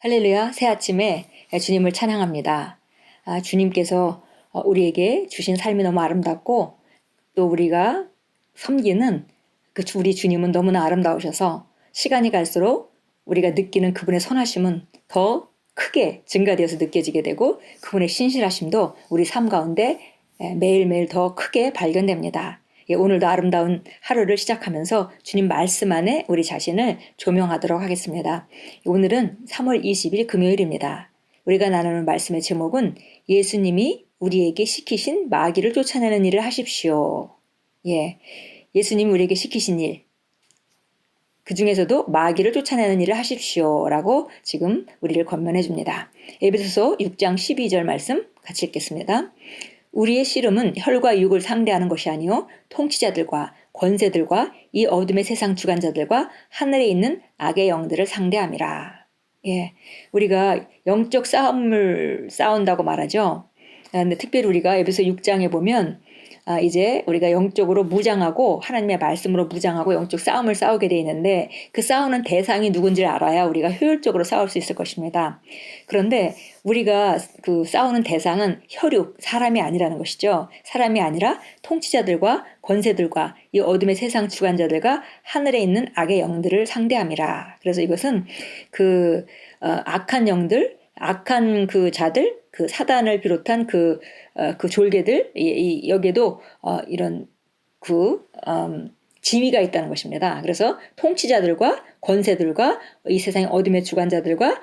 할렐루야, 새 아침에 주님을 찬양합니다. 주님께서 우리에게 주신 삶이 너무 아름답고 또 우리가 섬기는 우리 주님은 너무나 아름다우셔서 시간이 갈수록 우리가 느끼는 그분의 선하심은 더 크게 증가되어서 느껴지게 되고 그분의 신실하심도 우리 삶 가운데 매일매일 더 크게 발견됩니다. 오늘도 아름다운 하루를 시작하면서 주님 말씀 안에 우리 자신을 조명하도록 하겠습니다. 오늘은 3월 20일 금요일입니다. 우리가 나누는 말씀의 제목은 예수님이 우리에게 시키신 마귀를 쫓아내는 일을 하십시오. 예수님이 우리에게 시키신 일, 그 중에서도 마귀를 쫓아내는 일을 하십시오 라고 지금 우리를 권면해 줍니다. 에베소서 6장 12절 말씀 같이 읽겠습니다. 우리의 씨름은 혈과 육을 상대하는 것이 아니요 통치자들과 권세들과 이 어둠의 세상 주관자들과 하늘에 있는 악의 영들을 상대함이라. 우리가 영적 싸움을 싸운다고 말하죠. 근데 특별히 우리가 에베소 6장에 보면 이제 우리가 영적으로 무장하고 하나님의 말씀으로 무장하고 영적 싸움을 싸우게 돼 있는데 그 싸우는 대상이 누군지를 알아야 우리가 효율적으로 싸울 수 있을 것입니다. 그런데 우리가 그 싸우는 대상은 혈육, 사람이 아니라는 것이죠. 사람이 아니라 통치자들과 권세들과 이 어둠의 세상 주관자들과 하늘에 있는 악의 영들을 상대함이라. 그래서 이것은 악한 영들, 악한 그 자들, 그 사단을 비롯한 그 졸개들, 여기에도 이런 지위가 있다는 것입니다. 그래서 통치자들과 권세들과 이 세상의 어둠의 주관자들과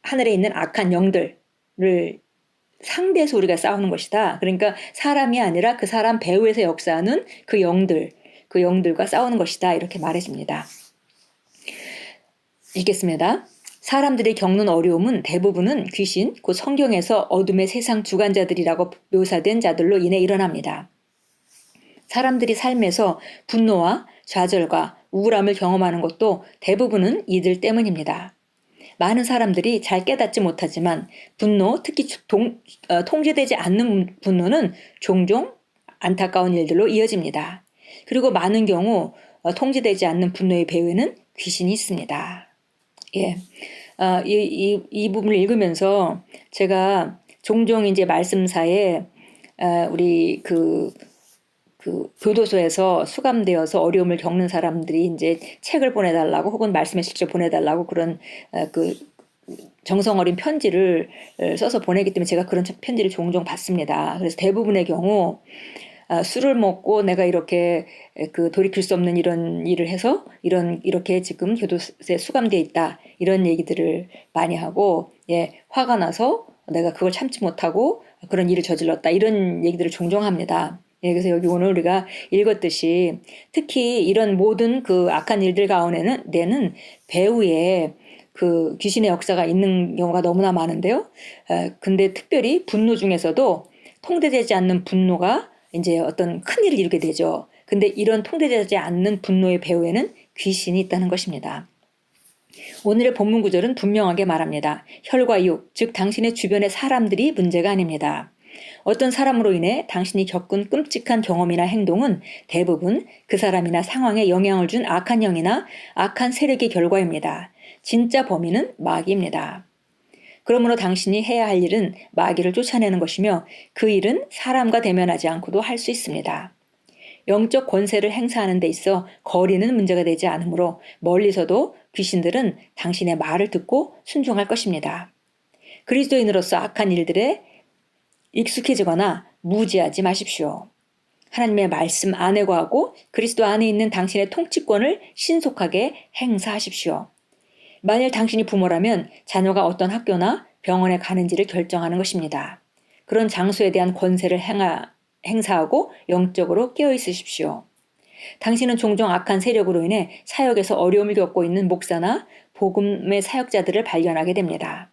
하늘에 있는 악한 영들을 상대해서 우리가 싸우는 것이다. 그러니까 사람이 아니라 그 사람 배후에서 역사하는 그 영들과 싸우는 것이다. 이렇게 말해줍니다. 읽겠습니다. 사람들이 겪는 어려움은 대부분은 귀신, 곧 성경에서 어둠의 세상 주관자들이라고 묘사된 자들로 인해 일어납니다. 사람들이 삶에서 분노와 좌절과 우울함을 경험하는 것도 대부분은 이들 때문입니다. 많은 사람들이 잘 깨닫지 못하지만 분노, 특히 통제되지 않는 분노는 종종 안타까운 일들로 이어집니다. 그리고 많은 경우 통제되지 않는 분노의 배후에는 귀신이 있습니다. 이 부분을 읽으면서 제가 종종 이제 말씀사에 우리 그 교도소에서 수감되어서 어려움을 겪는 사람들이 이제 책을 보내달라고 혹은 말씀을 직접 보내달라고 그런 정성 어린 편지를 써서 보내기 때문에 제가 그런 편지를 종종 받습니다. 그래서 대부분의 경우 술을 먹고 내가 이렇게 돌이킬 수 없는 이런 일을 해서 이렇게 지금 교도소에 수감되어 있다. 이런 얘기들을 많이 하고, 화가 나서 내가 그걸 참지 못하고 그런 일을 저질렀다. 이런 얘기들을 종종 합니다. 그래서 여기 오늘 우리가 읽었듯이 특히 이런 모든 그 악한 일들 가운데는 배후에 그 귀신의 역사가 있는 경우가 너무나 많은데요. 근데 특별히 분노 중에서도 통제되지 않는 분노가 이제 어떤 큰 일을 이루게 되죠. 근데 이런 통제되지 않는 분노의 배후에는 귀신이 있다는 것입니다. 오늘의 본문 구절은 분명하게 말합니다. 혈과 육, 즉 당신의 주변의 사람들이 문제가 아닙니다. 어떤 사람으로 인해 당신이 겪은 끔찍한 경험이나 행동은 대부분 그 사람이나 상황에 영향을 준 악한 영이나 악한 세력의 결과입니다. 진짜 범인은 마귀입니다. 그러므로 당신이 해야 할 일은 마귀를 쫓아내는 것이며 그 일은 사람과 대면하지 않고도 할 수 있습니다. 영적 권세를 행사하는 데 있어 거리는 문제가 되지 않으므로 멀리서도 귀신들은 당신의 말을 듣고 순종할 것입니다. 그리스도인으로서 악한 일들에 익숙해지거나 무지하지 마십시오. 하나님의 말씀 안에 거하고 그리스도 안에 있는 당신의 통치권을 신속하게 행사하십시오. 만일 당신이 부모라면 자녀가 어떤 학교나 병원에 가는지를 결정하는 것입니다. 그런 장소에 대한 권세를 행사하고 영적으로 깨어 있으십시오. 당신은 종종 악한 세력으로 인해 사역에서 어려움을 겪고 있는 목사나 복음의 사역자들을 발견하게 됩니다.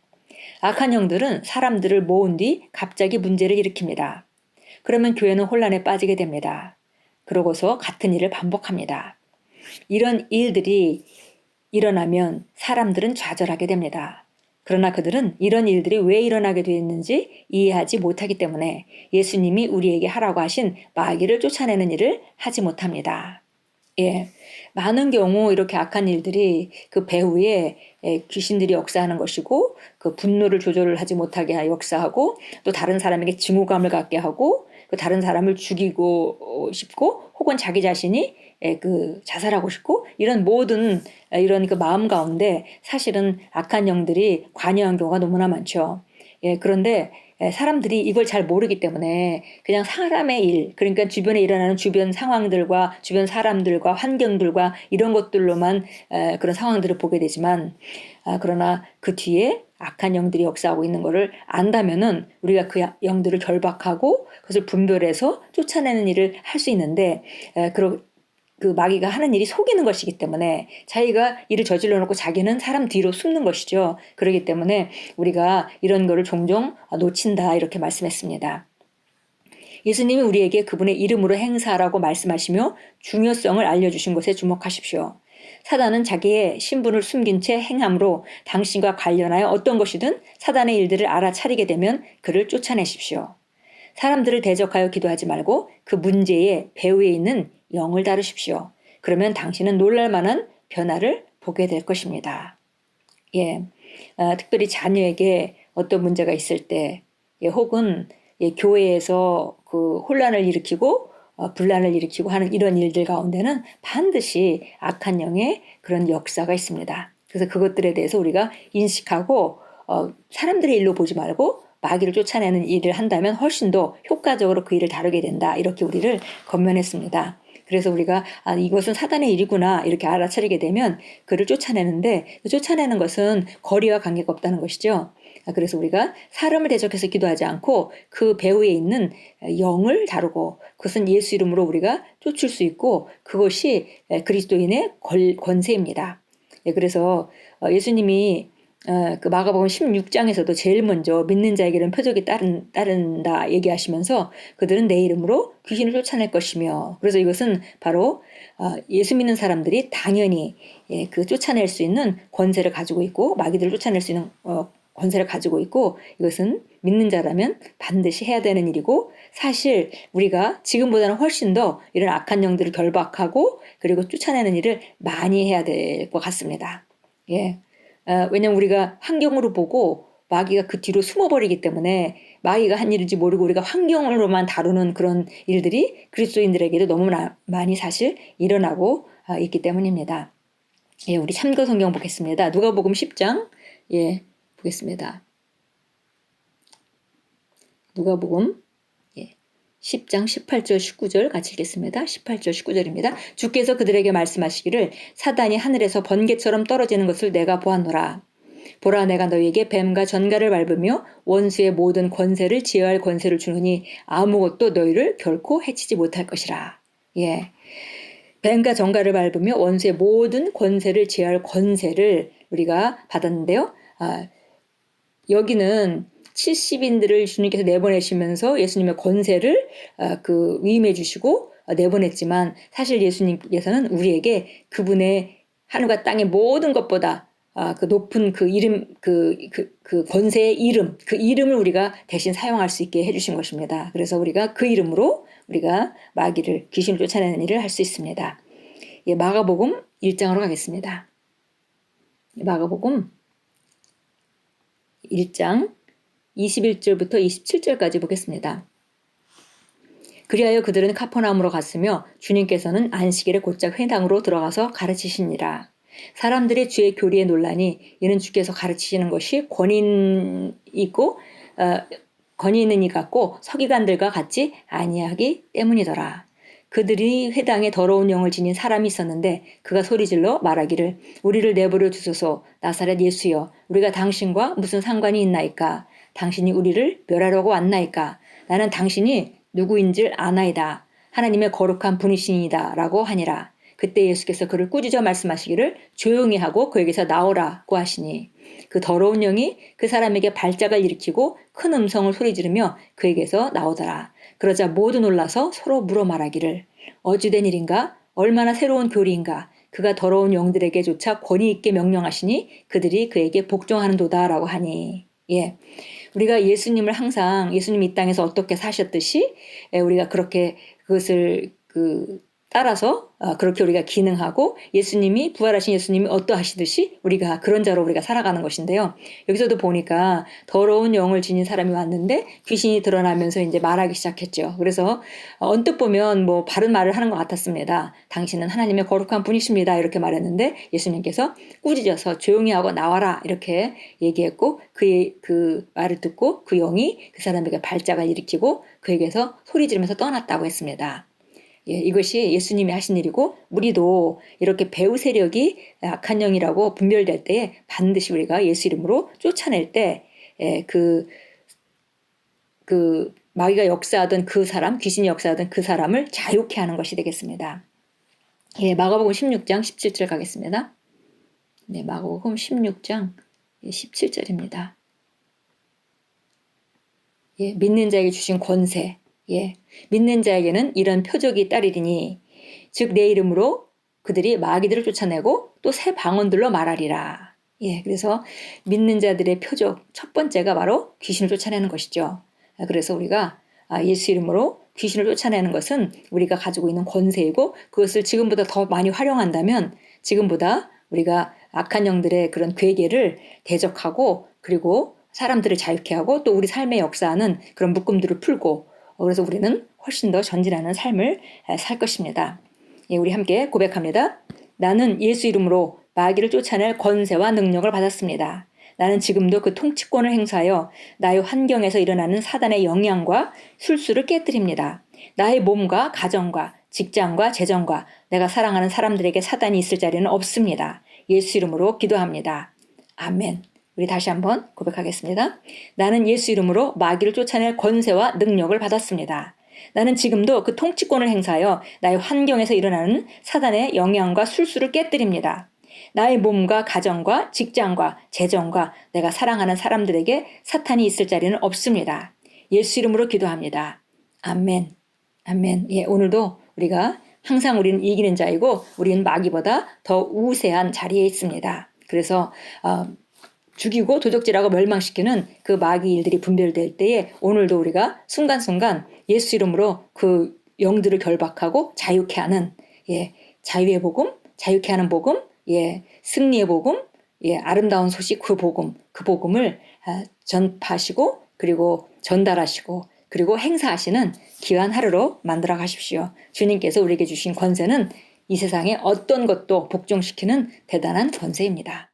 악한 영들은 사람들을 모은 뒤 갑자기 문제를 일으킵니다. 그러면 교회는 혼란에 빠지게 됩니다. 그러고서 같은 일을 반복합니다. 이런 일들이 일어나면 사람들은 좌절하게 됩니다. 그러나 그들은 이런 일들이 왜 일어나게 되었는지 이해하지 못하기 때문에 예수님이 우리에게 하라고 하신 마귀를 쫓아내는 일을 하지 못합니다. 예, 많은 경우 이렇게 악한 일들이 그 배후에 귀신들이 역사하는 것이고 그 분노를 조절을 하지 못하게 역사하고 또 다른 사람에게 증오감을 갖게 하고 그 다른 사람을 죽이고 싶고 혹은 자기 자신이 그 자살하고 싶고 이런 모든 이런 그 마음 가운데 사실은 악한 영들이 관여한 경우가 너무나 많죠. 예, 그런데 사람들이 이걸 잘 모르기 때문에 그냥 사람의 일, 그러니까 주변에 일어나는 주변 상황들과 주변 사람들과 환경들과 이런 것들로만 그런 상황들을 보게 되지만 그러나 그 뒤에 악한 영들이 역사하고 있는 것을 안다면은 우리가 그 영들을 결박하고 그것을 분별해서 쫓아내는 일을 할 수 있는데 그 마귀가 하는 일이 속이는 것이기 때문에 자기가 일을 저질러 놓고 자기는 사람 뒤로 숨는 것이죠. 그렇기 때문에 우리가 이런 거를 종종 놓친다 이렇게 말씀했습니다. 예수님이 우리에게 그분의 이름으로 행사하라고 말씀하시며 중요성을 알려주신 것에 주목하십시오. 사단은 자기의 신분을 숨긴 채 행함으로 당신과 관련하여 어떤 것이든 사단의 일들을 알아차리게 되면 그를 쫓아내십시오. 사람들을 대적하여 기도하지 말고 그 문제의 배후에 있는 영을 다루십시오. 그러면 당신은 놀랄만한 변화를 보게 될 것입니다. 예, 특별히 자녀에게 어떤 문제가 있을 때, 혹은 교회에서 그 혼란을 일으키고 분란을 일으키고 하는 이런 일들 가운데는 반드시 악한 영의 그런 역사가 있습니다. 그래서 그것들에 대해서 우리가 인식하고 사람들의 일로 보지 말고 마귀를 쫓아내는 일을 한다면 훨씬 더 효과적으로 그 일을 다루게 된다. 이렇게 우리를 권면했습니다. 그래서 우리가 이것은 사단의 일이구나 이렇게 알아차리게 되면 그를 쫓아내는데 쫓아내는 것은 거리와 관계가 없다는 것이죠. 그래서 우리가 사람을 대적해서 기도하지 않고 그 배후에 있는 영을 다루고 그것은 예수 이름으로 우리가 쫓을 수 있고 그것이 그리스도인의 권세입니다. 그래서 예수님이 그 마가복음 16장에서도 제일 먼저 믿는 자에게는 표적이 따른다 얘기하시면서 그들은 내 이름으로 귀신을 쫓아낼 것이며 그래서 이것은 바로 예수 믿는 사람들이 당연히 그 쫓아낼 수 있는 권세를 가지고 있고 마귀들을 쫓아낼 수 있는 권세를 가지고 있고 이것은 믿는 자라면 반드시 해야 되는 일이고 사실 우리가 지금보다는 훨씬 더 이런 악한 영들을 결박하고 그리고 쫓아내는 일을 많이 해야 될 것 같습니다. 예. 왜냐면 우리가 환경으로 보고 마귀가 그 뒤로 숨어버리기 때문에 마귀가 한 일인지 모르고 우리가 환경으로만 다루는 그런 일들이 그리스도인들에게도 너무 많이 사실 일어나고 있기 때문입니다. 예, 우리 참고 성경 보겠습니다. 누가복음 10장 보겠습니다. 누가복음 10장 18절 19절 같이 읽겠습니다. 18절 19절입니다. 주께서 그들에게 말씀하시기를 사단이 하늘에서 번개처럼 떨어지는 것을 내가 보았노라. 보라 내가 너희에게 뱀과 전갈을 밟으며 원수의 모든 권세를 제어할 권세를 주느니 아무것도 너희를 결코 해치지 못할 것이라. 예, 뱀과 전갈을 밟으며 원수의 모든 권세를 제어할 권세를 우리가 받았는데요. 여기는 70인들을 주님께서 내보내시면서 예수님의 권세를 위임해 주시고 내보냈지만 사실 예수님께서는 우리에게 그분의 하늘과 땅의 모든 것보다 그 높은 그 이름, 그 권세의 이름, 그 이름을 우리가 대신 사용할 수 있게 해주신 것입니다. 그래서 우리가 그 이름으로 우리가 마귀를, 귀신을 쫓아내는 일을 할 수 있습니다. 예, 마가복음 1장으로 가겠습니다. 마가복음 1장 21절부터 27절까지 보겠습니다. 그리하여 그들은 카퍼나움으로 갔으며 주님께서는 안식일에 곧장 회당으로 들어가서 가르치시니라. 사람들의 주의 교리에 논란이 이는 주께서 가르치시는 것이 권위 있는 이 같고 서기관들과 같지 아니하기 때문이더라. 그들이 회당에 더러운 영을 지닌 사람이 있었는데 그가 소리질러 말하기를 우리를 내버려 두소서 나사렛 예수여 우리가 당신과 무슨 상관이 있나이까 당신이 우리를 멸하려고 왔나이까 나는 당신이 누구인줄 아나이다 하나님의 거룩한 분이시니이다 라고 하니라. 그때 예수께서 그를 꾸짖어 말씀하시기를 조용히 하고 그에게서 나오라고 하시니 그 더러운 영이 그 사람에게 발작을 일으키고 큰 음성을 소리지르며 그에게서 나오더라. 그러자 모두 놀라서 서로 물어 말하기를 어찌된 일인가 얼마나 새로운 교리인가 그가 더러운 영들에게조차 권위 있게 명령하시니 그들이 그에게 복종하는도다 라고 하니. 예, 우리가 예수님을 항상 예수님이 이 땅에서 어떻게 사셨듯이 우리가 그렇게 그것을 따라서 그렇게 우리가 기능하고 예수님이 부활하신 예수님이 어떠하시듯이 우리가 그런 자로 우리가 살아가는 것인데요. 여기서도 보니까 더러운 영을 지닌 사람이 왔는데 귀신이 드러나면서 이제 말하기 시작했죠. 그래서 언뜻 보면 뭐 바른 말을 하는 것 같았습니다. 당신은 하나님의 거룩한 분이십니다. 이렇게 말했는데 예수님께서 꾸짖어서 조용히 하고 나와라 이렇게 얘기했고 그 말을 듣고 그 영이 그 사람에게 발작을 일으키고 그에게서 소리 지르면서 떠났다고 했습니다. 예, 이것이 예수님이 하신 일이고 우리도 이렇게 배후 세력이 악한 영이라고 분별될 때에 반드시 우리가 예수 이름으로 쫓아낼 때 마귀가 역사하던 그 사람, 귀신이 역사하던 그 사람을 자유케 하는 것이 되겠습니다. 예, 마가복음 16장 17절 가겠습니다. 네, 마가복음 16장 17절입니다. 예, 믿는 자에게 주신 권세. 예, 믿는 자에게는 이런 표적이 따르리니 즉 내 이름으로 그들이 마귀들을 쫓아내고 또 새 방언들로 말하리라. 예, 그래서 믿는 자들의 표적 첫 번째가 바로 귀신을 쫓아내는 것이죠. 그래서 우리가 예수 이름으로 귀신을 쫓아내는 것은 우리가 가지고 있는 권세이고 그것을 지금보다 더 많이 활용한다면 지금보다 우리가 악한 영들의 그런 괴계를 대적하고 그리고 사람들을 자유케 하고 또 우리 삶의 역사하는 그런 묶음들을 풀고 그래서 우리는 훨씬 더 전진하는 삶을 살 것입니다. 예, 우리 함께 고백합니다. 나는 예수 이름으로 마귀를 쫓아낼 권세와 능력을 받았습니다. 나는 지금도 그 통치권을 행사하여 나의 환경에서 일어나는 사단의 영향과 술수를 깨뜨립니다. 나의 몸과 가정과 직장과 재정과 내가 사랑하는 사람들에게 사단이 있을 자리는 없습니다. 예수 이름으로 기도합니다. 아멘. 우리 다시 한번 고백하겠습니다. 나는 예수 이름으로 마귀를 쫓아낼 권세와 능력을 받았습니다. 나는 지금도 그 통치권을 행사하여 나의 환경에서 일어나는 사단의 영향과 술수를 깨뜨립니다. 나의 몸과 가정과 직장과 재정과 내가 사랑하는 사람들에게 사탄이 있을 자리는 없습니다. 예수 이름으로 기도합니다. 아멘. 아멘. 예, 오늘도 우리가 항상 우리는 이기는 자이고 우리는 마귀보다 더 우세한 자리에 있습니다. 그래서 죽이고 도적질하고 멸망시키는 그 마귀 일들이 분별될 때에 오늘도 우리가 순간순간 예수 이름으로 그 영들을 결박하고 자유케 하는 자유의 복음, 자유케 하는 복음, 승리의 복음, 아름다운 소식 그 복음을 전파하시고 그리고 전달하시고 그리고 행사하시는 귀한 하루로 만들어 가십시오. 주님께서 우리에게 주신 권세는 이 세상의 어떤 것도 복종시키는 대단한 권세입니다.